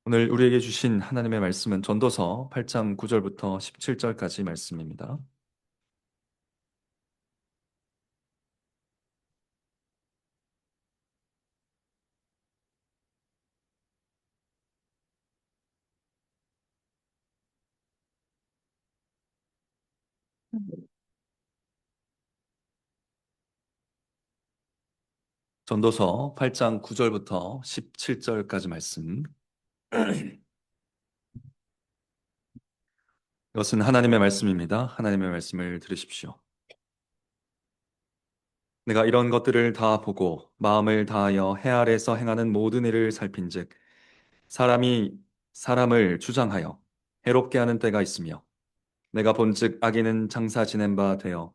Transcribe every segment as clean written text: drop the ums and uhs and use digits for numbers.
오늘 우리에게 주신 하나님의 말씀은 전도서 8장 9절부터 17절까지 말씀입니다. 전도서 8장 9절부터 17절까지 말씀. 이것은 하나님의 말씀입니다. 하나님의 말씀을 들으십시오. 내가 이런 것들을 다 보고 마음을 다하여 해 아래서 행하는 모든 일을 살핀즉 사람이 사람을 주장하여 해롭게 하는 때가 있으며 내가 본즉 악인은 장사 지낸 바 되어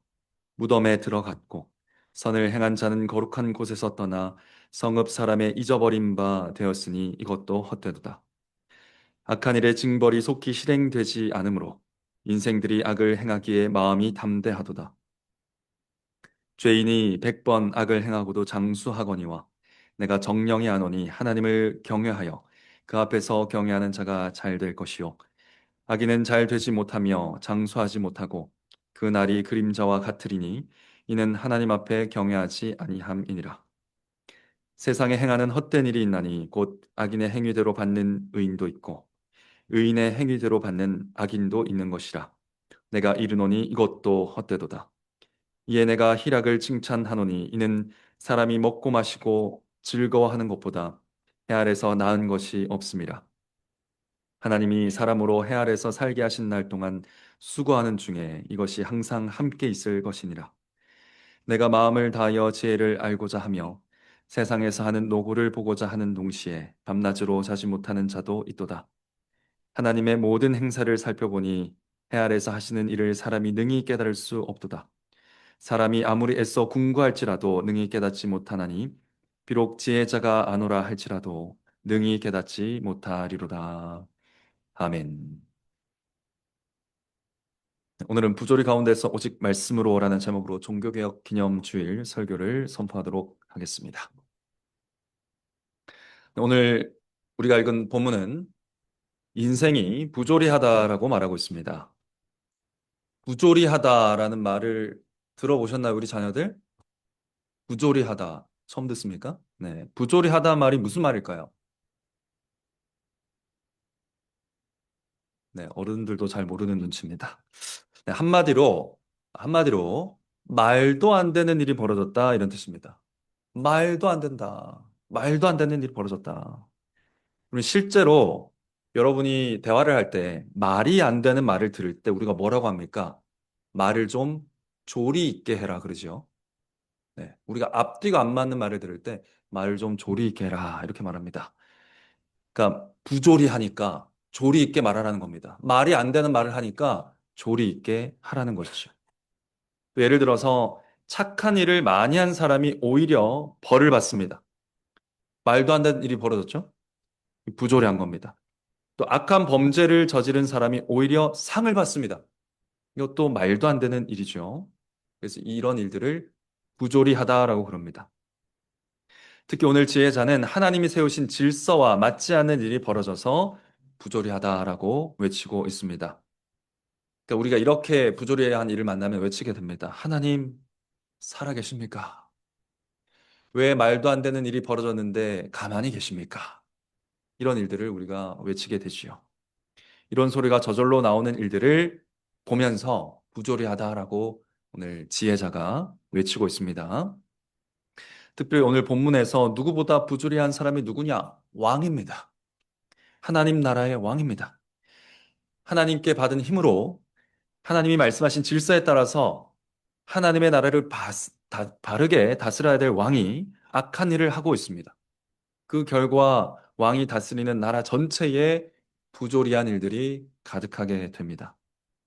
무덤에 들어갔고 선을 행한 자는 거룩한 곳에서 떠나 성읍 사람의 잊어버린 바 되었으니 이것도 헛되도다. 악한 일의 징벌이 속히 실행되지 않으므로 인생들이 악을 행하기에 마음이 담대하도다. 죄인이 100번 악을 행하고도 장수하거니와 내가 정령이 안오니 하나님을 경외하여 그 앞에서 경외하는 자가 잘 될 것이요 악인은 잘 되지 못하며 장수하지 못하고 그 날이 그림자와 같으리니 이는 하나님 앞에 경외하지 아니함이니라. 세상에 행하는 헛된 일이 있나니 곧 악인의 행위대로 받는 의인도 있고 의인의 행위대로 받는 악인도 있는 것이라. 내가 이르노니 이것도 헛되도다. 이에 내가 희락을 칭찬하노니 이는 사람이 먹고 마시고 즐거워하는 것보다 해 아래서 나은 것이 없음이라. 하나님이 사람으로 해 아래서 살게 하신 날 동안 수고하는 중에 이것이 항상 함께 있을 것이니라. 내가 마음을 다하여 지혜를 알고자 하며 세상에서 하는 노고를 보고자 하는 동시에 밤낮으로 자지 못하는 자도 있도다. 하나님의 모든 행사를 살펴보니 해 아래서 하시는 일을 사람이 능히 깨달을 수 없도다. 사람이 아무리 애써 궁구할지라도 능히 깨닫지 못하나니 비록 지혜자가 아노라 할지라도 능히 깨닫지 못하리로다. 아멘. 오늘은 부조리 가운데서 오직 말씀으로라는 제목으로 종교개혁 기념주일 설교를 선포하도록 하겠습니다. 오늘 우리가 읽은 본문은 인생이 부조리하다라고 말하고 있습니다. 부조리하다라는 말을 들어보셨나요, 우리 자녀들? 부조리하다. 처음 듣습니까? 네. 부조리하다 말이 무슨 말일까요? 네, 어른들도 잘 모르는 눈치입니다. 네, 한마디로 말도 안 되는 일이 벌어졌다 이런 뜻입니다. 말도 안 된다. 말도 안 되는 일이 벌어졌다. 우리 실제로 여러분이 대화를 할 때 말이 안 되는 말을 들을 때 우리가 뭐라고 합니까? 말을 좀 조리 있게 해라 그러죠. 네, 우리가 앞뒤가 안 맞는 말을 들을 때 말을 좀 조리 있게 해라 이렇게 말합니다. 그러니까 부조리하니까 조리 있게 말하라는 겁니다. 말이 안 되는 말을 하니까 조리 있게 하라는 것이죠. 또 예를 들어서 착한 일을 많이 한 사람이 오히려 벌을 받습니다. 말도 안 되는 일이 벌어졌죠? 부조리한 겁니다. 또 악한 범죄를 저지른 사람이 오히려 상을 받습니다. 이것도 말도 안 되는 일이죠. 그래서 이런 일들을 부조리하다라고 그럽니다. 특히 오늘 지혜자는 하나님이 세우신 질서와 맞지 않는 일이 벌어져서 부조리하다라고 외치고 있습니다. 그러니까 우리가 이렇게 부조리한 일을 만나면 외치게 됩니다. 하나님 살아계십니까? 왜 말도 안 되는 일이 벌어졌는데 가만히 계십니까? 이런 일들을 우리가 외치게 되지요. 이런 소리가 저절로 나오는 일들을 보면서 부조리하다라고 오늘 지혜자가 외치고 있습니다. 특별히 오늘 본문에서 누구보다 부조리한 사람이 누구냐? 왕입니다. 하나님 나라의 왕입니다. 하나님께 받은 힘으로 하나님이 말씀하신 질서에 따라서 하나님의 나라를 바르게 다스려야 될 왕이 악한 일을 하고 있습니다. 그 결과 왕이 다스리는 나라 전체에 부조리한 일들이 가득하게 됩니다.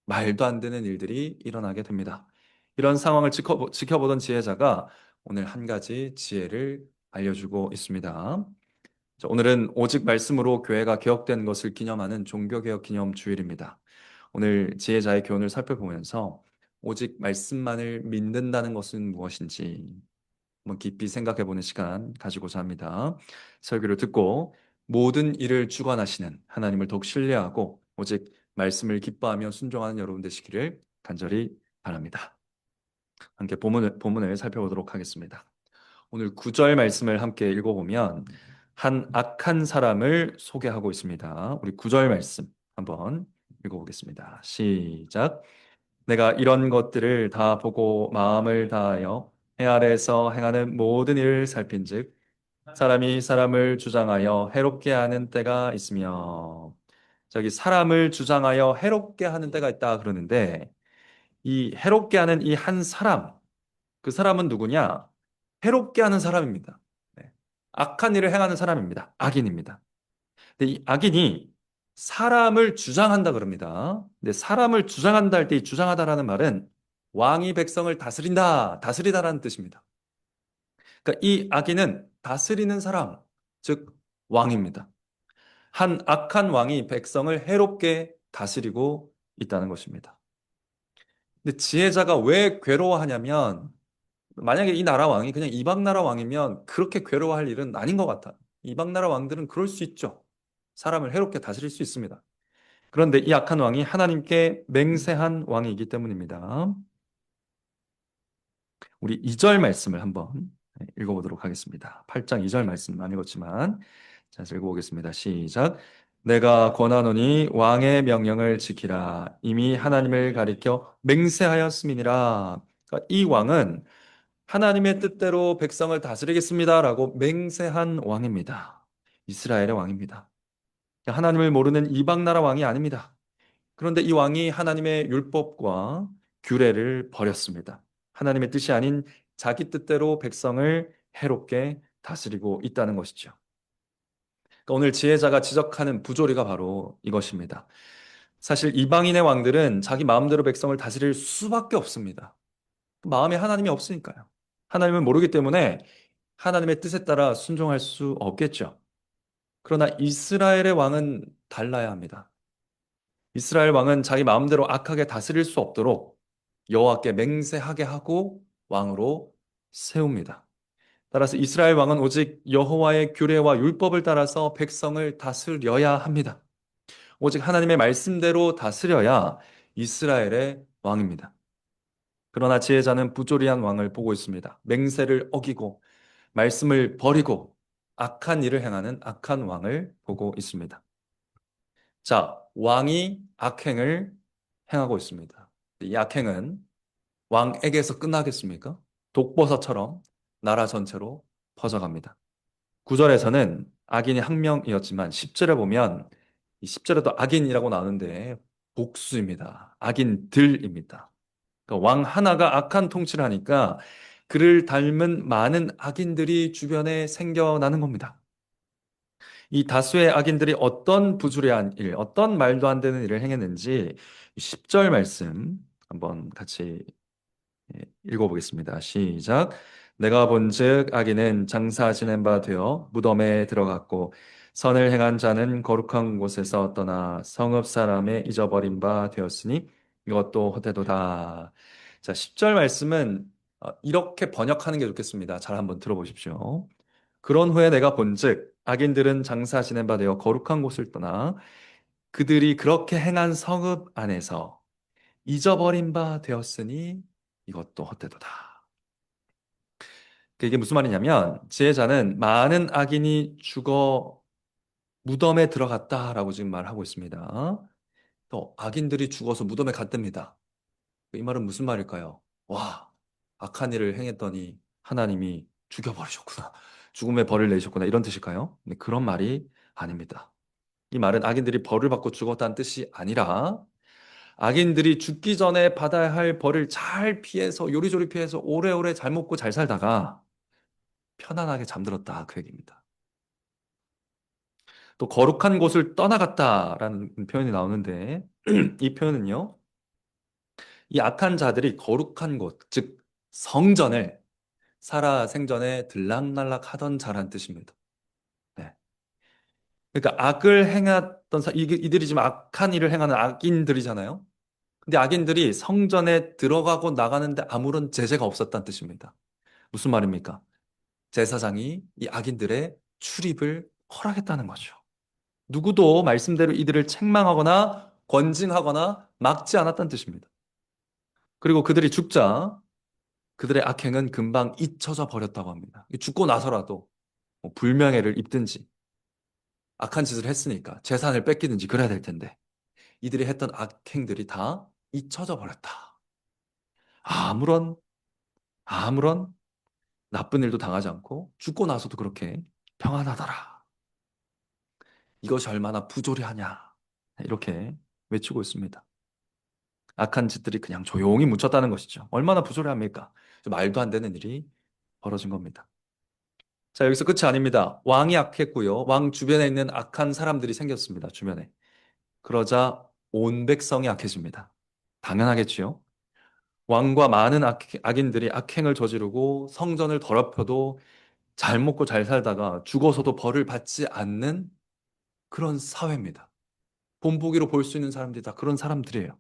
말도 안 되는 일들이 일어나게 됩니다. 이런 상황을 지켜보던 지혜자가 오늘 한 가지 지혜를 알려주고 있습니다. 자, 오늘은 오직 말씀으로 교회가 개혁된 것을 기념하는 종교개혁 기념 주일입니다. 오늘 지혜자의 교훈을 살펴보면서 오직 말씀만을 믿는다는 것은 무엇인지 한번 깊이 생각해 보는 시간 가지고자 합니다. 설교를 듣고 모든 일을 주관하시는 하나님을 더욱 신뢰하고 오직 말씀을 기뻐하며 순종하는 여러분 되시기를 간절히 바랍니다. 함께 본문을 살펴보도록 하겠습니다. 오늘 9절 말씀을 함께 읽어보면 한 악한 사람을 소개하고 있습니다. 우리 9절 말씀 한번 읽어보겠습니다. 시작. 내가 이런 것들을 다 보고 마음을 다하여 해 아래에서 행하는 모든 일을 살핀즉 사람이 사람을 주장하여 해롭게 하는 때가 있으며, 저기 사람을 주장하여 해롭게 하는 때가 있다 그러는데, 이 해롭게 하는 이 한 사람, 그 사람은 누구냐? 해롭게 하는 사람입니다. 네. 악한 일을 행하는 사람입니다. 악인입니다. 근데 이 악인이 사람을 주장한다 그럽니다. 근데 사람을 주장한다 할 때 이 주장하다라는 말은 왕이 백성을 다스린다, 다스리다라는 뜻입니다. 그러니까 이 악인은 다스리는 사람, 즉 왕입니다. 한 악한 왕이 백성을 해롭게 다스리고 있다는 것입니다. 근데 지혜자가 왜 괴로워하냐면 만약에 이 나라 왕이 그냥 이방 나라 왕이면 그렇게 괴로워할 일은 아닌 것 같아요. 이방 나라 왕들은 그럴 수 있죠. 사람을 해롭게 다스릴 수 있습니다. 그런데 이 악한 왕이 하나님께 맹세한 왕이기 때문입니다. 우리 2절 말씀을 한번 읽어보도록 하겠습니다. 8장 2절 말씀 안 읽었지만 자, 읽어보겠습니다. 시작. 내가 권하노니 왕의 명령을 지키라. 이미 하나님을 가리켜 맹세하였음이니라. 그러니까 이 왕은 하나님의 뜻대로 백성을 다스리겠습니다라고 맹세한 왕입니다. 이스라엘의 왕입니다. 하나님을 모르는 이방 나라 왕이 아닙니다. 그런데 이 왕이 하나님의 율법과 규례를 버렸습니다. 하나님의 뜻이 아닌 자기 뜻대로 백성을 해롭게 다스리고 있다는 것이죠. 그러니까 오늘 지혜자가 지적하는 부조리가 바로 이것입니다. 사실 이방인의 왕들은 자기 마음대로 백성을 다스릴 수밖에 없습니다. 마음에 하나님이 없으니까요. 하나님을 모르기 때문에 하나님의 뜻에 따라 순종할 수 없겠죠. 그러나 이스라엘의 왕은 달라야 합니다. 이스라엘 왕은 자기 마음대로 악하게 다스릴 수 없도록 여호와께 맹세하게 하고 왕으로 세웁니다. 따라서 이스라엘 왕은 오직 여호와의 규례와 율법을 따라서 백성을 다스려야 합니다. 오직 하나님의 말씀대로 다스려야 이스라엘의 왕입니다. 그러나 지혜자는 부조리한 왕을 보고 있습니다. 맹세를 어기고 말씀을 버리고 악한 일을 행하는 악한 왕을 보고 있습니다. 자, 왕이 악행을 행하고 있습니다. 이 악행은 왕에게서 끝나겠습니까? 독버섯처럼 나라 전체로 퍼져갑니다. 9절에서는 악인이 한 명이었지만 10절에 보면 이 10절에도 악인이라고 나오는데 복수입니다. 악인들입니다. 그러니까 왕 하나가 악한 통치를 하니까 그를 닮은 많은 악인들이 주변에 생겨나는 겁니다. 이 다수의 악인들이 어떤 부주의한 일, 어떤 말도 안 되는 일을 행했는지 10절 말씀 한번 같이 읽어보겠습니다. 시작. 내가 본즉 악인은 장사 지낸 바 되어 무덤에 들어갔고 선을 행한 자는 거룩한 곳에서 떠나 성읍 사람의 잊어버린 바 되었으니 이것도 헛되도다. 자, 10절 말씀은 이렇게 번역하는 게 좋겠습니다. 잘 한번 들어보십시오. 그런 후에 내가 본즉 악인들은 장사 지낸 바 되어 거룩한 곳을 떠나 그들이 그렇게 행한 성읍 안에서 잊어버린 바 되었으니 이것도 헛되도다. 이게 무슨 말이냐면 지혜자는 많은 악인이 죽어 무덤에 들어갔다라고 지금 말하고 있습니다. 또 악인들이 죽어서 무덤에 갔답니다. 이 말은 무슨 말일까요? 와, 악한 일을 행했더니 하나님이 죽여버리셨구나. 죽음의 벌을 내셨구나. 이런 뜻일까요? 근데 그런 말이 아닙니다. 이 말은 악인들이 벌을 받고 죽었다는 뜻이 아니라 악인들이 죽기 전에 받아야 할 벌을 잘 피해서 요리조리 피해서 오래오래 잘 먹고 잘 살다가 편안하게 잠들었다 그 얘기입니다. 또 거룩한 곳을 떠나갔다라는 표현이 나오는데 이 표현은요. 이 악한 자들이 거룩한 곳, 즉 성전을 살아 생전에 들락날락 하던 자란 뜻입니다. 네. 그러니까 악을 행했던 이들이 지금 악한 일을 행하는 악인들이잖아요. 근데 악인들이 성전에 들어가고 나가는데 아무런 제재가 없었다는 뜻입니다. 무슨 말입니까? 제사장이 이 악인들의 출입을 허락했다는 거죠. 누구도 말씀대로 이들을 책망하거나 권징하거나 막지 않았다는 뜻입니다. 그리고 그들이 죽자 그들의 악행은 금방 잊혀져 버렸다고 합니다. 죽고 나서라도 뭐 불명예를 입든지 악한 짓을 했으니까 재산을 뺏기든지 그래야 될 텐데 이들이 했던 악행들이 다 잊혀져 버렸다. 아무런 아무런 나쁜 일도 당하지 않고 죽고 나서도 그렇게 평안하더라. 이것이 얼마나 부조리하냐. 이렇게 외치고 있습니다. 악한 짓들이 그냥 조용히 묻혔다는 것이죠. 얼마나 부조리합니까? 말도 안 되는 일이 벌어진 겁니다. 자, 여기서 끝이 아닙니다. 왕이 악했고요. 왕 주변에 있는 악한 사람들이 생겼습니다. 주변에. 그러자 온 백성이 악해집니다. 당연하겠지요. 왕과 많은 악인들이 악행을 저지르고 성전을 더럽혀도 잘 먹고 잘 살다가 죽어서도 벌을 받지 않는 그런 사회입니다. 본보기로 볼 수 있는 사람들이 다 그런 사람들이에요.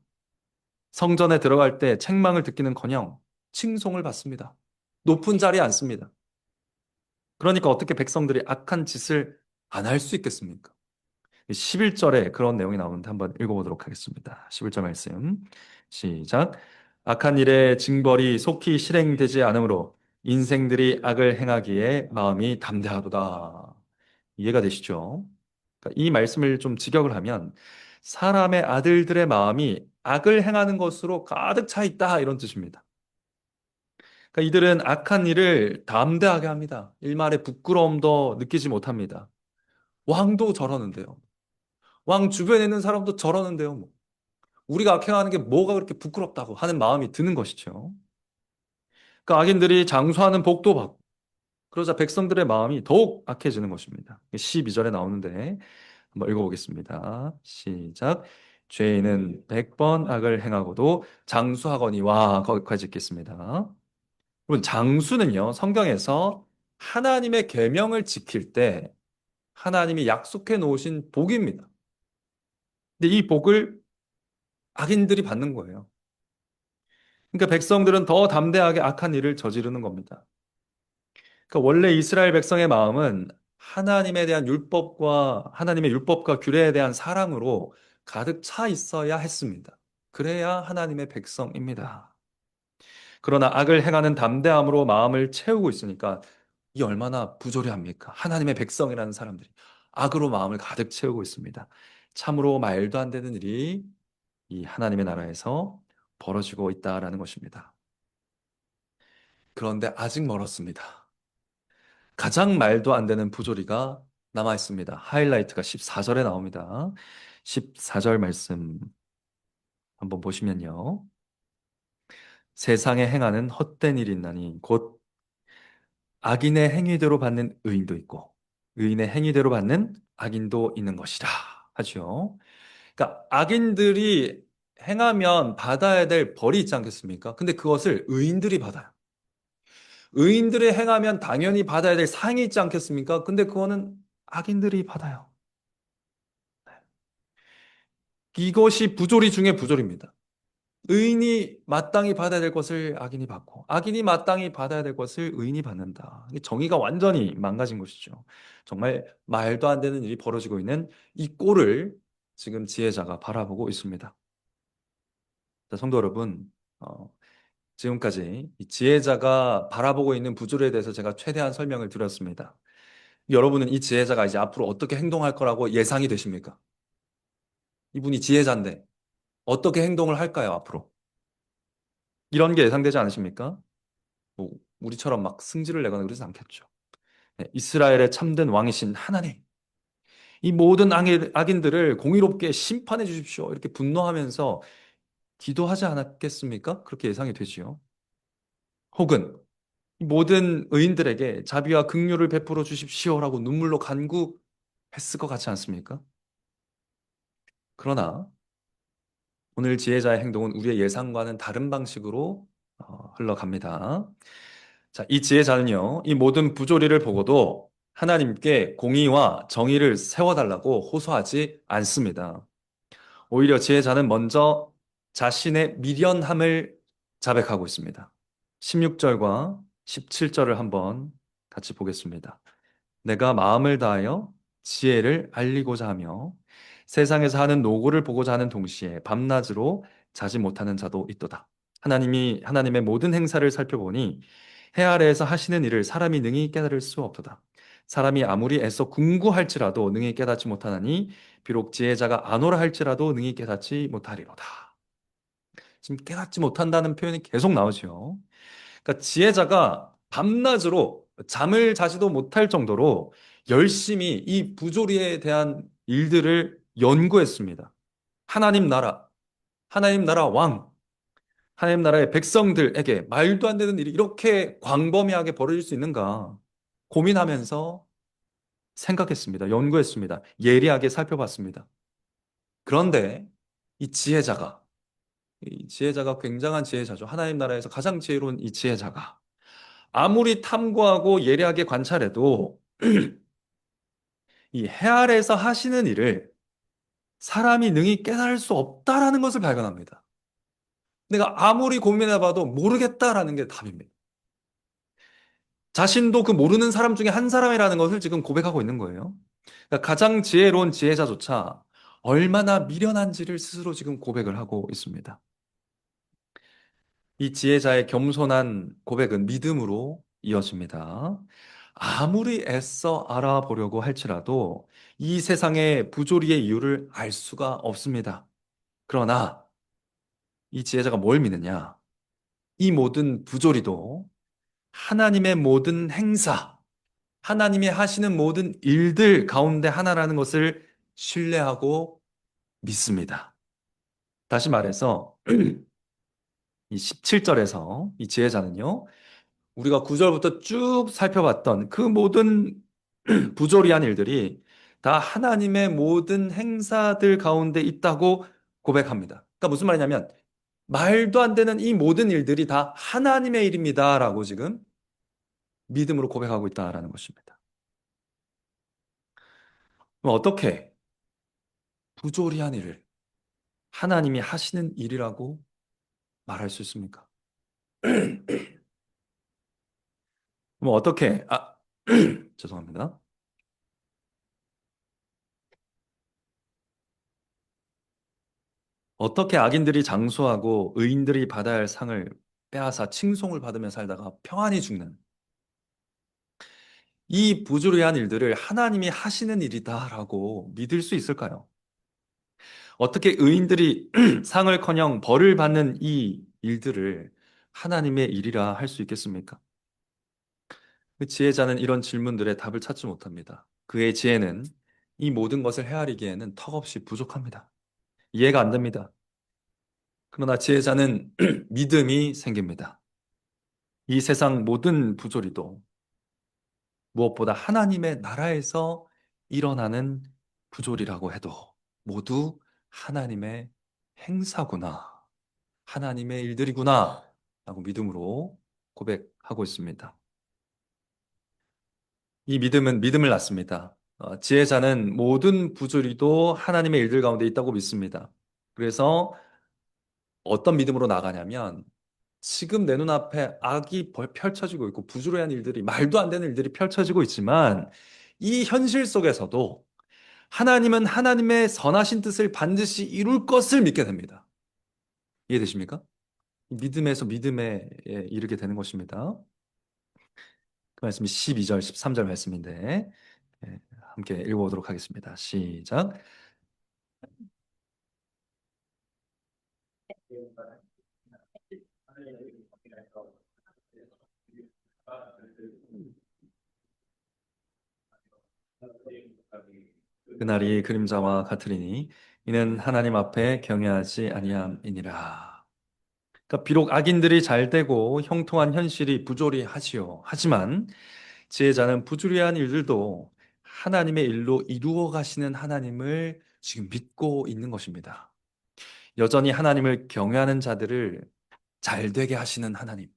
성전에 들어갈 때 책망을 듣기는커녕 칭송을 받습니다. 높은 자리에 앉습니다. 그러니까 어떻게 백성들이 악한 짓을 안 할 수 있겠습니까? 11절에 그런 내용이 나오는데 한번 읽어보도록 하겠습니다. 11절 말씀 시작. 악한 일의 징벌이 속히 실행되지 않으므로 인생들이 악을 행하기에 마음이 담대하도다. 이해가 되시죠? 그러니까 이 말씀을 좀 직역을 하면 사람의 아들들의 마음이 악을 행하는 것으로 가득 차 있다 이런 뜻입니다. 그러니까 이들은 악한 일을 담대하게 합니다. 일말의 부끄러움도 느끼지 못합니다. 왕도 저러는데요. 왕 주변에 있는 사람도 저러는데요. 뭐. 우리가 악행하는 게 뭐가 그렇게 부끄럽다고 하는 마음이 드는 것이죠. 그러니까 악인들이 장수하는 복도 받고 그러자 백성들의 마음이 더욱 악해지는 것입니다. 12절에 나오는데 한번 읽어보겠습니다. 시작. 죄인은 100번 악을 행하고도 장수하거니와 거기까지 읽겠습니다. 여러분 장수는요 성경에서 하나님의 계명을 지킬 때 하나님이 약속해 놓으신 복입니다. 근데 이 복을 악인들이 받는 거예요. 그러니까 백성들은 더 담대하게 악한 일을 저지르는 겁니다. 그러니까 원래 이스라엘 백성의 마음은 하나님에 대한 율법과 하나님의 율법과 규례에 대한 사랑으로 가득 차 있어야 했습니다. 그래야 하나님의 백성입니다. 그러나 악을 행하는 담대함으로 마음을 채우고 있으니까 이 얼마나 부조리합니까? 하나님의 백성이라는 사람들이 악으로 마음을 가득 채우고 있습니다. 참으로 말도 안 되는 일이 이 하나님의 나라에서 벌어지고 있다라는 것입니다. 그런데 아직 멀었습니다. 가장 말도 안 되는 부조리가 남아 있습니다. 하이라이트가 14절에 나옵니다. 14절 말씀 한번 보시면요. 세상에 행하는 헛된 일이 있나니 곧 악인의 행위대로 받는 의인도 있고 의인의 행위대로 받는 악인도 있는 것이라 하죠. 그러니까 악인들이 행하면 받아야 될 벌이 있지 않겠습니까? 근데 그것을 의인들이 받아요. 의인들이 행하면 당연히 받아야 될 상이 있지 않겠습니까? 근데 그거는 악인들이 받아요. 이것이 부조리 중에 부조리입니다. 의인이 마땅히 받아야 될 것을 악인이 받고, 악인이 마땅히 받아야 될 것을 의인이 받는다. 이게 정의가 완전히 망가진 것이죠. 정말 말도 안 되는 일이 벌어지고 있는 이 꼴을 지금 지혜자가 바라보고 있습니다. 자, 성도 여러분, 지금까지 이 지혜자가 바라보고 있는 부조리에 대해서 제가 최대한 설명을 드렸습니다. 여러분은 이 지혜자가 이제 앞으로 어떻게 행동할 거라고 예상이 되십니까? 이분이 지혜자인데 어떻게 행동을 할까요, 앞으로? 이런 게 예상되지 않으십니까? 뭐 우리처럼 막 승질을 내거나 그러지 않겠죠. 네, 이스라엘의 참된 왕이신 하나님, 이 모든 악인들을 공의롭게 심판해 주십시오. 이렇게 분노하면서 기도하지 않았겠습니까? 그렇게 예상이 되지요. 혹은 이 모든 의인들에게 자비와 긍휼을 베풀어 주십시오라고 눈물로 간구했을 것 같지 않습니까? 그러나 오늘 지혜자의 행동은 우리의 예상과는 다른 방식으로 흘러갑니다. 자, 이 지혜자는요, 이 모든 부조리를 보고도 하나님께 공의와 정의를 세워달라고 호소하지 않습니다. 오히려 지혜자는 먼저 자신의 미련함을 자백하고 있습니다. 16절과 17절을 한번 같이 보겠습니다. 내가 마음을 다하여 지혜를 알리고자 하며 세상에서 하는 노고를 보고자 하는 동시에 밤낮으로 자지 못하는 자도 있도다. 하나님의 모든 행사를 살펴보니 해 아래에서 하시는 일을 사람이 능히 깨달을 수 없도다. 사람이 아무리 애써 궁구할지라도 능히 깨닫지 못하나니 비록 지혜자가 아노라 할지라도 능히 깨닫지 못하리로다. 지금 깨닫지 못한다는 표현이 계속 나오죠. 그러니까 지혜자가 밤낮으로 잠을 자지도 못할 정도로 열심히 이 부조리에 대한 일들을 연구했습니다. 하나님 나라, 하나님 나라 왕, 하나님 나라의 백성들에게 말도 안 되는 일이 이렇게 광범위하게 벌어질 수 있는가 고민하면서 생각했습니다. 연구했습니다. 예리하게 살펴봤습니다. 그런데 이 지혜자가, 이 지혜자가 굉장한 지혜자죠. 하나님 나라에서 가장 지혜로운 이 지혜자가 아무리 탐구하고 예리하게 관찰해도 이 해 아래에서 하시는 일을 사람이 능히 깨달을 수 없다라는 것을 발견합니다. 내가 아무리 고민해봐도 모르겠다라는 게 답입니다. 자신도 그 모르는 사람 중에 한 사람이라는 것을 지금 고백하고 있는 거예요. 그러니까 가장 지혜로운 지혜자조차 얼마나 미련한지를 스스로 지금 고백을 하고 있습니다. 이 지혜자의 겸손한 고백은 믿음으로 이어집니다. 아무리 애써 알아보려고 할지라도 이 세상의 부조리의 이유를 알 수가 없습니다. 그러나 이 지혜자가 뭘 믿느냐? 이 모든 부조리도 하나님의 모든 행사, 하나님이 하시는 모든 일들 가운데 하나라는 것을 신뢰하고 믿습니다. 다시 말해서 이 17절에서 이 지혜자는요, 우리가 9절부터 쭉 살펴봤던 그 모든 부조리한 일들이 다 하나님의 모든 행사들 가운데 있다고 고백합니다. 그러니까 무슨 말이냐면 말도 안 되는 이 모든 일들이 다 하나님의 일입니다라고 지금 믿음으로 고백하고 있다라는 것입니다. 그럼 어떻게 부조리한 일을 하나님이 하시는 일이라고 말할 수 있습니까? 그럼 어떻게 죄송합니다. 어떻게 악인들이 장수하고 의인들이 받아야 할 상을 빼앗아 칭송을 받으며 살다가 평안히 죽는 이 부조리한 일들을 하나님이 하시는 일이다라고 믿을 수 있을까요? 어떻게 의인들이 상을커녕 벌을 받는 이 일들을 하나님의 일이라 할 수 있겠습니까? 그 지혜자는 이런 질문들의 답을 찾지 못합니다. 그의 지혜는 이 모든 것을 헤아리기에는 턱없이 부족합니다. 이해가 안 됩니다. 그러나 지혜자는 믿음이 생깁니다. 이 세상 모든 부조리도 무엇보다 하나님의 나라에서 일어나는 부조리라고 해도 모두 하나님의 행사구나. 하나님의 일들이구나. 라고 믿음으로 고백하고 있습니다. 이 믿음은 믿음을 낳습니다. 지혜자는 모든 부조리도 하나님의 일들 가운데 있다고 믿습니다. 그래서 어떤 믿음으로 나가냐면 지금 내 눈앞에 악이 펼쳐지고 있고 부조리한 일들이 말도 안 되는 일들이 펼쳐지고 있지만 이 현실 속에서도 하나님은 하나님의 선하신 뜻을 반드시 이룰 것을 믿게 됩니다. 이해되십니까? 믿음에서 믿음에 이르게 되는 것입니다. 그 말씀이 12절, 13절 말씀인데 함께 읽어보도록 하겠습니다. 시작. 그날이 그림자와 같으리니 이는 하나님 앞에 경외하지 아니함이니라. 그러니까 비록 악인들이 잘 되고 형통한 현실이 부조리하지요. 하지만 지혜자는 부조리한 일들도 하나님의 일로 이루어 가시는 하나님을 지금 믿고 있는 것입니다. 여전히 하나님을 경외하는 자들을 잘 되게 하시는 하나님.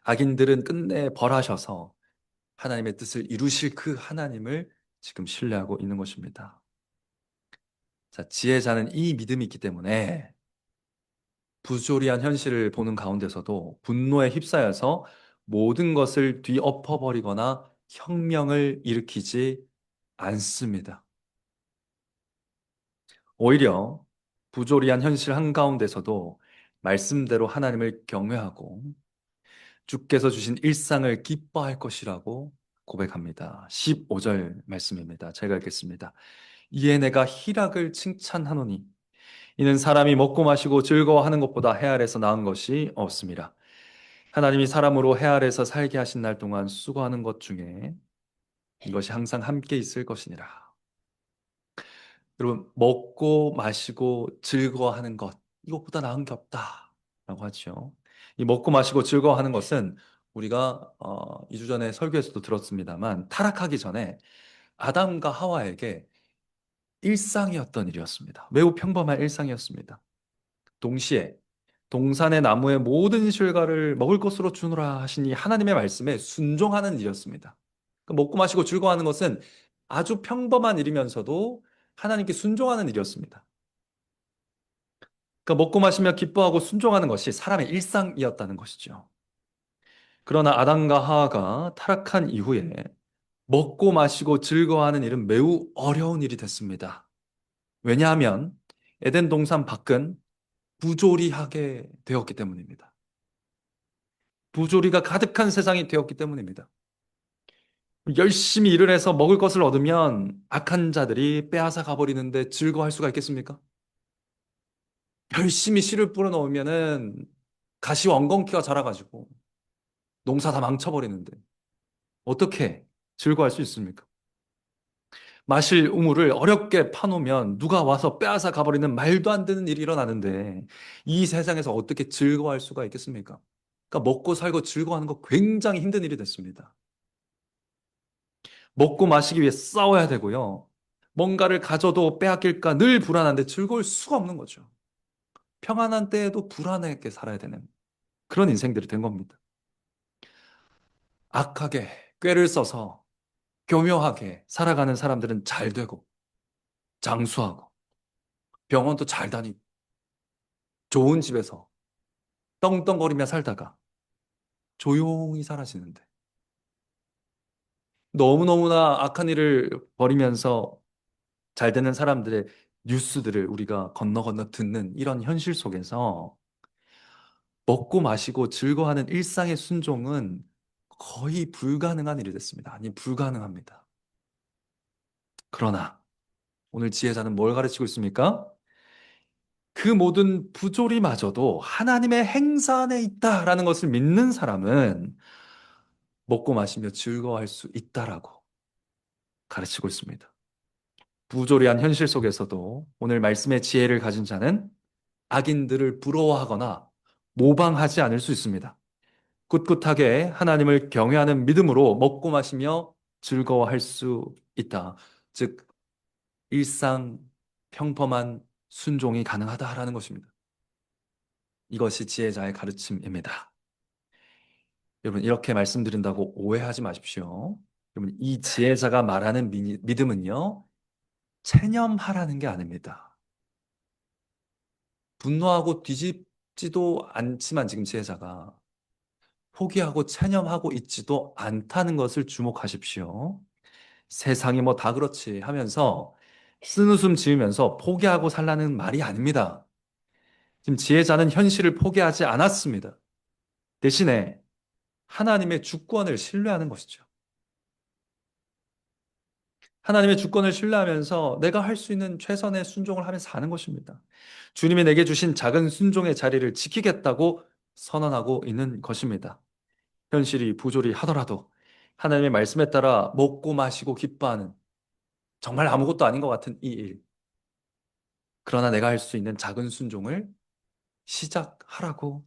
악인들은 끝내 벌하셔서 하나님의 뜻을 이루실 그 하나님을 지금 신뢰하고 있는 것입니다. 자, 지혜자는 이 믿음이 있기 때문에 부조리한 현실을 보는 가운데서도 분노에 휩싸여서 모든 것을 뒤엎어버리거나 혁명을 일으키지 않습니다. 오히려 부조리한 현실 한가운데서도 말씀대로 하나님을 경외하고 주께서 주신 일상을 기뻐할 것이라고 고백합니다. 15절 말씀입니다. 제가 읽겠습니다. 이에 내가 희락을 칭찬하노니 이는 사람이 먹고 마시고 즐거워하는 것보다 해 아래서 나은 것이 없습니다. 하나님이 사람으로 해 아래서 살게 하신 날 동안 수고하는 것 중에 이것이 항상 함께 있을 것이니라. 여러분, 먹고 마시고 즐거워하는 것, 이것보다 나은 게 없다라고 하죠. 이 먹고 마시고 즐거워하는 것은 우리가 2주 전에 설교에서도 들었습니다만 타락하기 전에 아담과 하와에게 일상이었던 일이었습니다. 매우 평범한 일상이었습니다. 동시에 동산의 나무의 모든 실과를 먹을 것으로 주노라 하시니 하나님의 말씀에 순종하는 일이었습니다. 먹고 마시고 즐거워하는 것은 아주 평범한 일이면서도 하나님께 순종하는 일이었습니다. 그러니까 먹고 마시며 기뻐하고 순종하는 것이 사람의 일상이었다는 것이죠. 그러나 아담과 하와가 타락한 이후에 먹고 마시고 즐거워하는 일은 매우 어려운 일이 됐습니다. 왜냐하면 에덴 동산 밖은 부조리하게 되었기 때문입니다. 부조리가 가득한 세상이 되었기 때문입니다. 열심히 일을 해서 먹을 것을 얻으면 악한 자들이 빼앗아 가버리는데 즐거워할 수가 있겠습니까? 열심히 씨를 뿌려 넣으면은 가시 원건키가 자라가지고 농사 다 망쳐버리는데 어떻게 즐거워할 수 있습니까? 마실 우물을 어렵게 파놓으면 누가 와서 빼앗아 가버리는 말도 안 되는 일이 일어나는데 이 세상에서 어떻게 즐거워할 수가 있겠습니까? 그러니까 먹고 살고 즐거워하는 거 굉장히 힘든 일이 됐습니다. 먹고 마시기 위해 싸워야 되고요. 뭔가를 가져도 빼앗길까 늘 불안한데 즐거울 수가 없는 거죠. 평안한 때에도 불안하게 살아야 되는 그런 인생들이 된 겁니다. 악하게 꾀를 써서 교묘하게 살아가는 사람들은 잘 되고 장수하고 병원도 잘 다니고 좋은 집에서 떵떵거리며 살다가 조용히 사라지는데 너무너무나 악한 일을 벌이면서 잘 되는 사람들의 뉴스들을 우리가 건너 건너 듣는 이런 현실 속에서 먹고 마시고 즐거워하는 일상의 순종은 거의 불가능한 일이 됐습니다. 아니, 불가능합니다. 그러나 오늘 지혜자는 뭘 가르치고 있습니까? 그 모든 부조리마저도 하나님의 행사 안에 있다라는 것을 믿는 사람은 먹고 마시며 즐거워할 수 있다라고 가르치고 있습니다. 부조리한 현실 속에서도 오늘 말씀의 지혜를 가진 자는 악인들을 부러워하거나 모방하지 않을 수 있습니다. 꿋꿋하게 하나님을 경외하는 믿음으로 먹고 마시며 즐거워할 수 있다. 즉, 일상 평범한 순종이 가능하다라는 것입니다. 이것이 지혜자의 가르침입니다. 여러분, 이렇게 말씀드린다고 오해하지 마십시오. 여러분, 이 지혜자가 말하는 믿음은요, 체념하라는 게 아닙니다. 분노하고 뒤집지도 않지만 지금 지혜자가 포기하고 체념하고 있지도 않다는 것을 주목하십시오. 세상이 뭐 다 그렇지 하면서 쓴웃음 지으면서 포기하고 살라는 말이 아닙니다. 지금 지혜자는 현실을 포기하지 않았습니다. 대신에 하나님의 주권을 신뢰하는 것이죠. 하나님의 주권을 신뢰하면서 내가 할 수 있는 최선의 순종을 하면서 사는 것입니다. 주님이 내게 주신 작은 순종의 자리를 지키겠다고 선언하고 있는 것입니다. 현실이 부조리 하더라도 하나님의 말씀에 따라 먹고 마시고 기뻐하는 정말 아무것도 아닌 것 같은 이 일. 그러나 내가 할 수 있는 작은 순종을 시작하라고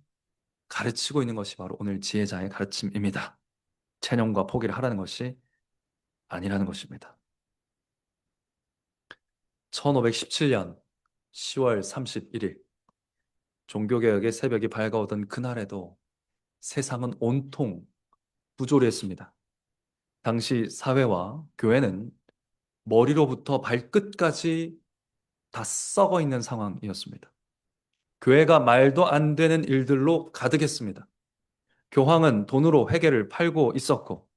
가르치고 있는 것이 바로 오늘 지혜자의 가르침입니다. 체념과 포기를 하라는 것이 아니라는 것입니다. 1517년 10월 31일 종교개혁의 새벽이 밝아오던 그날에도 세상은 온통 부조리했습니다. 당시 사회와 교회는 머리로부터 발끝까지 다 썩어 있는 상황이었습니다. 교회가 말도 안 되는 일들로 가득했습니다. 교황은 돈으로 회개를 팔고 있었고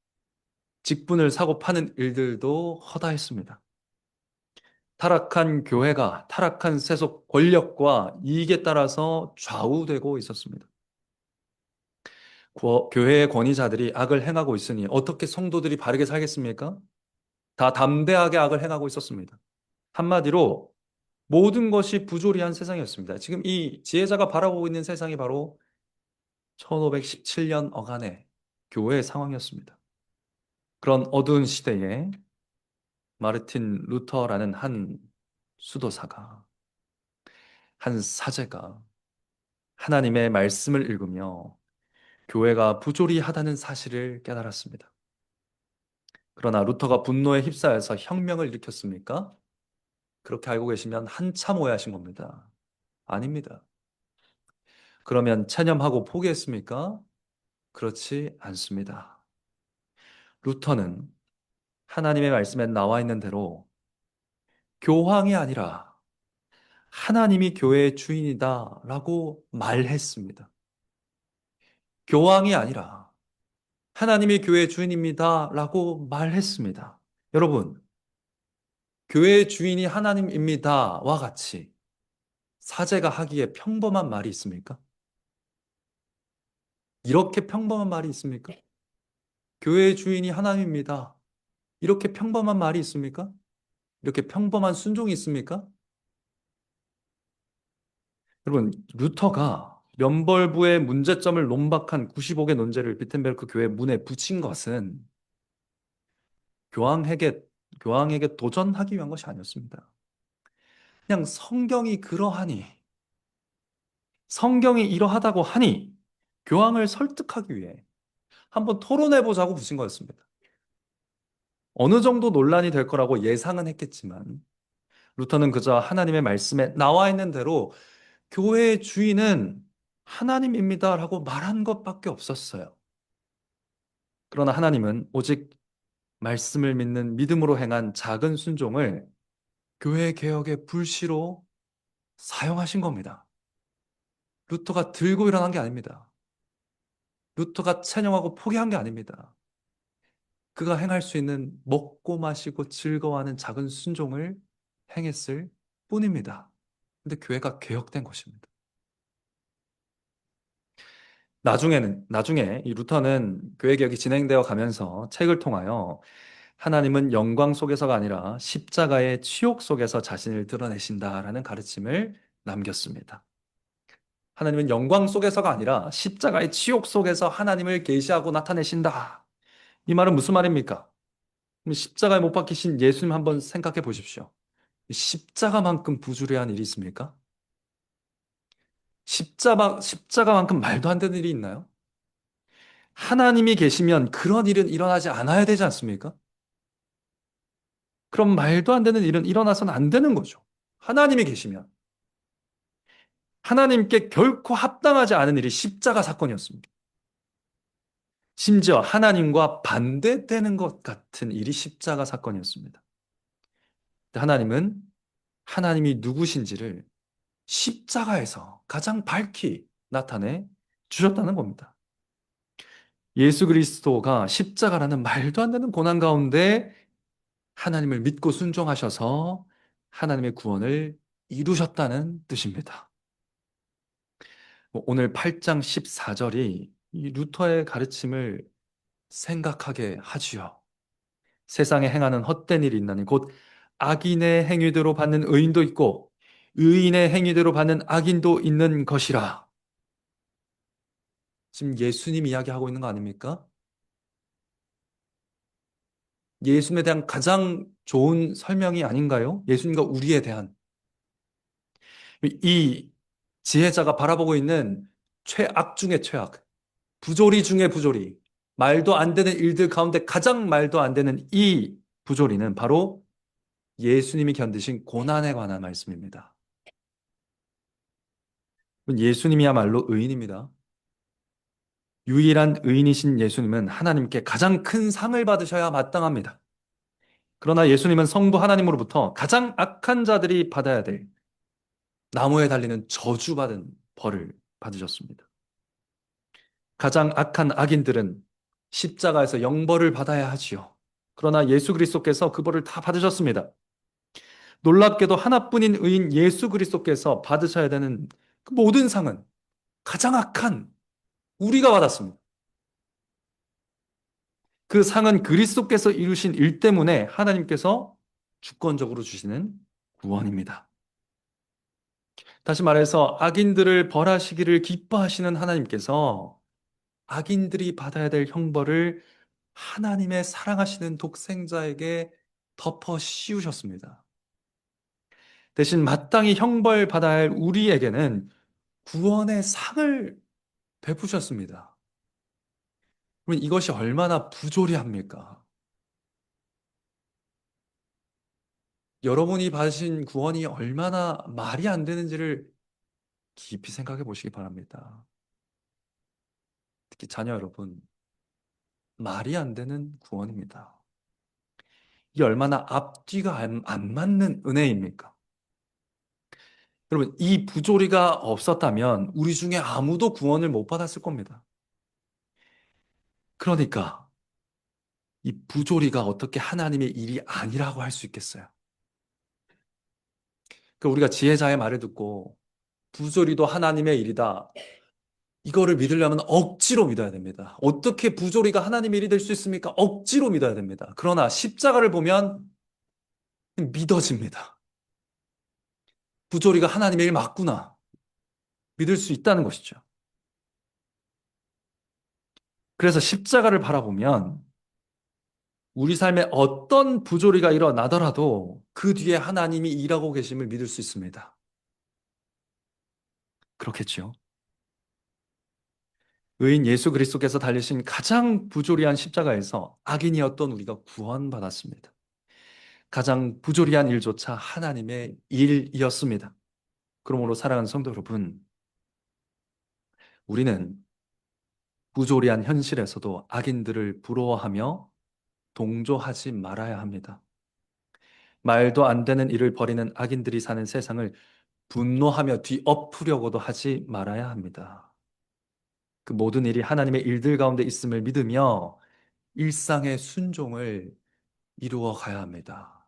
직분을 사고 파는 일들도 허다했습니다. 타락한 교회가 타락한 세속 권력과 이익에 따라서 좌우되고 있었습니다. 교회의 권위자들이 악을 행하고 있으니 어떻게 성도들이 바르게 살겠습니까? 다 담대하게 악을 행하고 있었습니다. 한마디로 모든 것이 부조리한 세상이었습니다. 지금 이 지혜자가 바라보고 있는 세상이 바로 1517년 어간의 교회의 상황이었습니다. 그런 어두운 시대에 마르틴 루터라는 한 수도사가, 한 사제가 하나님의 말씀을 읽으며 교회가 부조리하다는 사실을 깨달았습니다. 그러나 루터가 분노에 휩싸여서 혁명을 일으켰습니까? 그렇게 알고 계시면 한참 오해하신 겁니다. 아닙니다. 그러면 체념하고 포기했습니까? 그렇지 않습니다. 루터는 하나님의 말씀에 나와 있는 대로 교황이 아니라 하나님이 교회의 주인이다 라고 말했습니다. 교황이 아니라 하나님이 교회의 주인입니다 라고 말했습니다. 여러분, 교회의 주인이 하나님입니다와 같이 사제가 하기에 평범한 말이 있습니까? 이렇게 평범한 말이 있습니까? 교회의 주인이 하나님입니다. 이렇게 평범한 말이 있습니까? 이렇게 평범한 순종이 있습니까? 여러분, 루터가 면벌부의 문제점을 논박한 95개 논제를 비텐베르크 교회 문에 붙인 것은 교황에게, 교황에게 도전하기 위한 것이 아니었습니다. 그냥 성경이 이러하다고 하니, 교황을 설득하기 위해 한번 토론해보자고 붙인 거였습니다. 어느 정도 논란이 될 거라고 예상은 했겠지만, 루터는 그저 하나님의 말씀에 나와 있는 대로 교회의 주인은 하나님입니다라고 말한 것밖에 없었어요. 그러나 하나님은 오직 말씀을 믿는 믿음으로 행한 작은 순종을 교회 개혁의 불씨로 사용하신 겁니다. 루터가 들고 일어난 게 아닙니다. 루터가 체념하고 포기한 게 아닙니다. 그가 행할 수 있는 먹고 마시고 즐거워하는 작은 순종을 행했을 뿐입니다. 근데 교회가 개혁된 것입니다. 나중에 이 루터는 교회 개혁이 진행되어 가면서 책을 통하여 하나님은 영광 속에서가 아니라 십자가의 치욕 속에서 자신을 드러내신다라는 가르침을 남겼습니다. 하나님은 영광 속에서가 아니라 십자가의 치욕 속에서 하나님을 계시하고 나타내신다. 이 말은 무슨 말입니까? 십자가에 못 박히신 예수님 한번 생각해 보십시오. 십자가만큼 부주의한 일이 있습니까? 십자가만큼 말도 안 되는 일이 있나요? 하나님이 계시면 그런 일은 일어나지 않아야 되지 않습니까? 그럼 말도 안 되는 일은 일어나서는 안 되는 거죠. 하나님이 계시면. 하나님께 결코 합당하지 않은 일이 십자가 사건이었습니다. 심지어 하나님과 반대되는 것 같은 일이 십자가 사건이었습니다. 하나님은 하나님이 누구신지를 십자가에서 가장 밝히 나타내 주셨다는 겁니다. 예수 그리스도가 십자가라는 말도 안 되는 고난 가운데 하나님을 믿고 순종하셔서 하나님의 구원을 이루셨다는 뜻입니다. 오늘 8장 14절이 이 루터의 가르침을 생각하게 하지요. 세상에 행하는 헛된 일이 있나니 곧 악인의 행위대로 받는 의인도 있고 의인의 행위대로 받는 악인도 있는 것이라. 지금 예수님 이야기하고 있는 거 아닙니까? 예수님에 대한 가장 좋은 설명이 아닌가요? 예수님과 우리에 대한. 이 지혜자가 바라보고 있는 최악 중의 최악, 부조리 중의 부조리, 말도 안 되는 일들 가운데 가장 말도 안 되는 이 부조리는 바로 예수님이 견디신 고난에 관한 말씀입니다. 예수님이야말로 의인입니다. 유일한 의인이신 예수님은 하나님께 가장 큰 상을 받으셔야 마땅합니다. 그러나 예수님은 성부 하나님으로부터 가장 악한 자들이 받아야 될 나무에 달리는 저주받은 벌을 받으셨습니다. 가장 악한 악인들은 십자가에서 영벌을 받아야 하지요. 그러나 예수 그리스도께서 그 벌을 다 받으셨습니다. 놀랍게도 하나뿐인 의인 예수 그리스도께서 받으셔야 되는 그 모든 상은 가장 악한 우리가 받았습니다. 그 상은 그리스도께서 이루신 일 때문에 하나님께서 주권적으로 주시는 구원입니다. 다시 말해서 악인들을 벌하시기를 기뻐하시는 하나님께서 악인들이 받아야 될 형벌을 하나님의 사랑하시는 독생자에게 덮어 씌우셨습니다. 대신 마땅히 형벌 받아야 할 우리에게는 구원의 상을 베푸셨습니다. 그럼 이것이 얼마나 부조리합니까? 여러분이 받으신 구원이 얼마나 말이 안 되는지를 깊이 생각해 보시기 바랍니다. 특히 자녀 여러분, 말이 안 되는 구원입니다. 이게 얼마나 앞뒤가 안 맞는 은혜입니까? 여러분, 이 부조리가 없었다면 우리 중에 아무도 구원을 못 받았을 겁니다. 그러니까 이 부조리가 어떻게 하나님의 일이 아니라고 할 수 있겠어요? 그러니까 우리가 지혜자의 말을 듣고 부조리도 하나님의 일이다. 이거를 믿으려면 억지로 믿어야 됩니다. 어떻게 부조리가 하나님의 일이 될 수 있습니까? 억지로 믿어야 됩니다. 그러나 십자가를 보면 믿어집니다. 부조리가 하나님의 일 맞구나. 믿을 수 있다는 것이죠. 그래서 십자가를 바라보면 우리 삶에 어떤 부조리가 일어나더라도 그 뒤에 하나님이 일하고 계심을 믿을 수 있습니다. 그렇겠죠. 의인 예수 그리스도께서 달리신 가장 부조리한 십자가에서 악인이었던 우리가 구원받았습니다. 가장 부조리한 일조차 하나님의 일이었습니다. 그러므로 사랑하는 성도 여러분, 우리는 부조리한 현실에서도 악인들을 부러워하며 동조하지 말아야 합니다. 말도 안 되는 일을 벌이는 악인들이 사는 세상을 분노하며 뒤엎으려고도 하지 말아야 합니다. 그 모든 일이 하나님의 일들 가운데 있음을 믿으며 일상의 순종을 이루어 가야 합니다.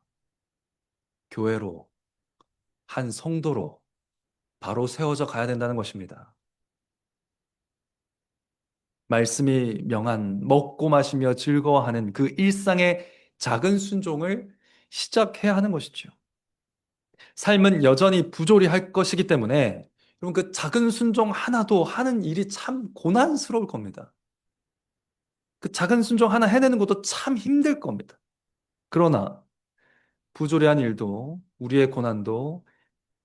교회로, 한 성도로 바로 세워져 가야 된다는 것입니다. 말씀이 명한 먹고 마시며 즐거워하는 그 일상의 작은 순종을 시작해야 하는 것이죠. 삶은 여전히 부조리할 것이기 때문에 여러분 그 작은 순종 하나도 하는 일이 참 고난스러울 겁니다. 그 작은 순종 하나 해내는 것도 참 힘들 겁니다. 그러나 부조리한 일도 우리의 고난도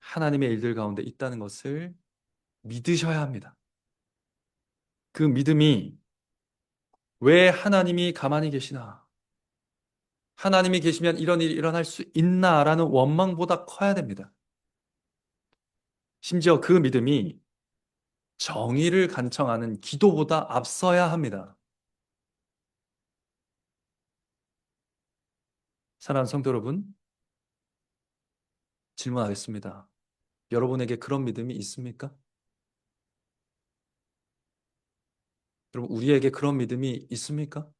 하나님의 일들 가운데 있다는 것을 믿으셔야 합니다. 그 믿음이 왜 하나님이 가만히 계시나? 하나님이 계시면 이런 일이 일어날 수 있나라는 원망보다 커야 됩니다. 심지어 그 믿음이 정의를 간청하는 기도보다 앞서야 합니다. 사랑하는 성도 여러분, 질문하겠습니다. 여러분에게 그런 믿음이 있습니까? 여러분, 우리에게 그런 믿음이 있습니까?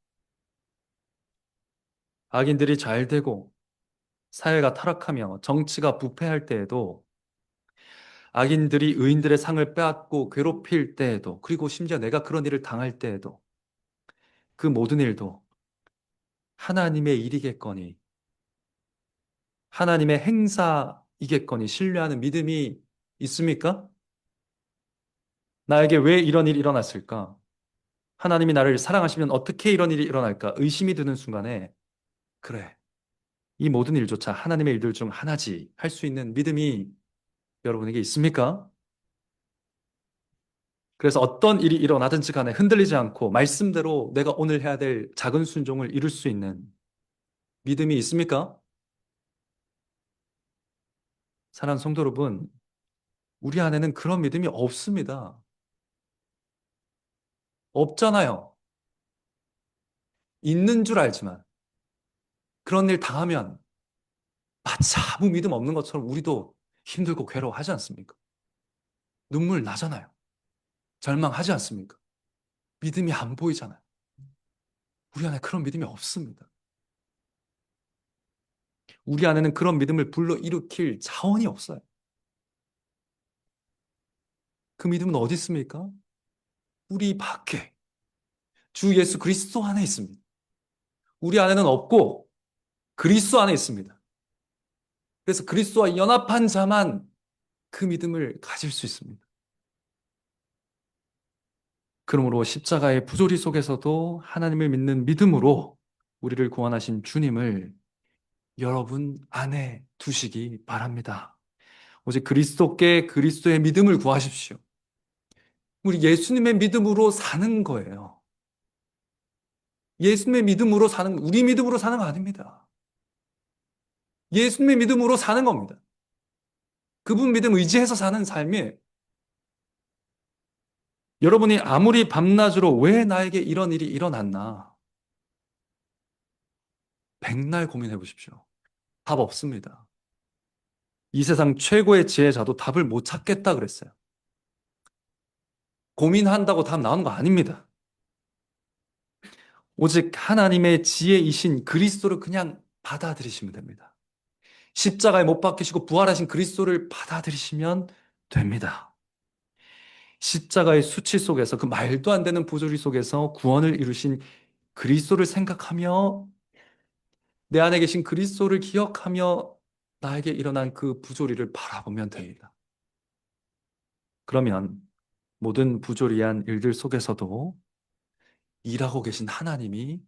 악인들이 잘 되고 사회가 타락하며 정치가 부패할 때에도 악인들이 의인들의 상을 빼앗고 괴롭힐 때에도 그리고 심지어 내가 그런 일을 당할 때에도 그 모든 일도 하나님의 일이겠거니 하나님의 행사이겠거니 신뢰하는 믿음이 있습니까? 나에게 왜 이런 일이 일어났을까? 하나님이 나를 사랑하시면 어떻게 이런 일이 일어날까? 의심이 드는 순간에 그래, 이 모든 일조차 하나님의 일들 중 하나지 할 수 있는 믿음이 여러분에게 있습니까? 그래서 어떤 일이 일어나든지 간에 흔들리지 않고 말씀대로 내가 오늘 해야 될 작은 순종을 이룰 수 있는 믿음이 있습니까? 사랑하는 성도 여러분, 우리 안에는 그런 믿음이 없습니다. 없잖아요. 있는 줄 알지만 그런 일 당하면 마치 아무 믿음 없는 것처럼 우리도 힘들고 괴로워하지 않습니까? 눈물 나잖아요. 절망하지 않습니까? 믿음이 안 보이잖아요. 우리 안에 그런 믿음이 없습니다. 우리 안에는 그런 믿음을 불러일으킬 자원이 없어요. 그 믿음은 어디 있습니까? 우리 밖에 주 예수 그리스도 안에 있습니다. 우리 안에는 없고 그리스도 안에 있습니다. 그래서 그리스도와 연합한 자만 그 믿음을 가질 수 있습니다. 그러므로 십자가의 부조리 속에서도 하나님을 믿는 믿음으로 우리를 구원하신 주님을 여러분 안에 두시기 바랍니다. 오직 그리스도께 그리스도의 믿음을 구하십시오. 우리 예수님의 믿음으로 사는 거예요. 예수님의 믿음으로 사는, 우리 믿음으로 사는 거 아닙니다. 예수님의 믿음으로 사는 겁니다. 그분 믿음 의지해서 사는 삶이 여러분이 아무리 밤낮으로 왜 나에게 이런 일이 일어났나 백날 고민해 보십시오. 답 없습니다. 이 세상 최고의 지혜자도 답을 못 찾겠다 그랬어요. 고민한다고 답 나오는 거 아닙니다. 오직 하나님의 지혜이신 그리스도를 그냥 받아들이시면 됩니다. 십자가에 못 박히시고 부활하신 그리스도를 받아들이시면 됩니다. 십자가의 수치 속에서 그 말도 안 되는 부조리 속에서 구원을 이루신 그리스도를 생각하며 내 안에 계신 그리스도를 기억하며 나에게 일어난 그 부조리를 바라보면 됩니다. 그러면 모든 부조리한 일들 속에서도 일하고 계신 하나님이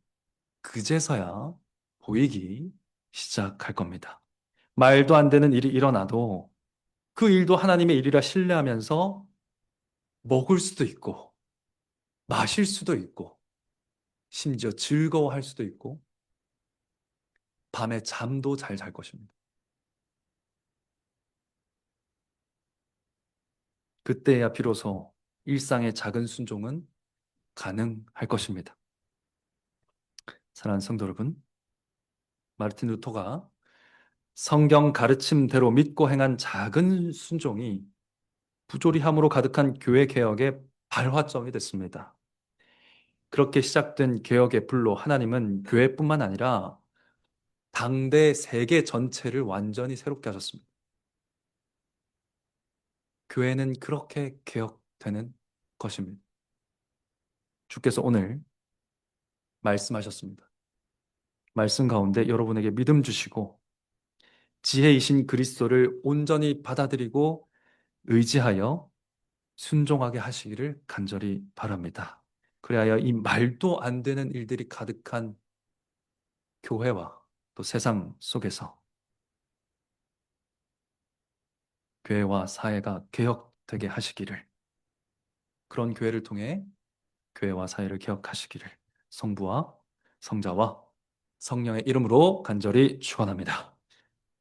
그제서야 보이기 시작할 겁니다. 말도 안 되는 일이 일어나도 그 일도 하나님의 일이라 신뢰하면서 먹을 수도 있고, 마실 수도 있고, 심지어 즐거워할 수도 있고, 밤에 잠도 잘 잘 것입니다. 그때야 비로소 일상의 작은 순종은 가능할 것입니다. 사랑하는 성도 여러분, 마르틴 루터가 성경 가르침대로 믿고 행한 작은 순종이 부조리함으로 가득한 교회 개혁의 발화점이 됐습니다. 그렇게 시작된 개혁의 불로 하나님은 교회뿐만 아니라 당대 세계 전체를 완전히 새롭게 하셨습니다. 교회는 그렇게 개혁되는 것입니다. 주께서 오늘 말씀하셨습니다. 말씀 가운데 여러분에게 믿음 주시고 지혜이신 그리스도를 온전히 받아들이고 의지하여 순종하게 하시기를 간절히 바랍니다. 그리하여 이 말도 안 되는 일들이 가득한 교회와 또 세상 속에서 교회와 사회가 개혁되게 하시기를, 그런 교회를 통해 교회와 사회를 개혁하시기를 성부와 성자와 성령의 이름으로 간절히 축원합니다.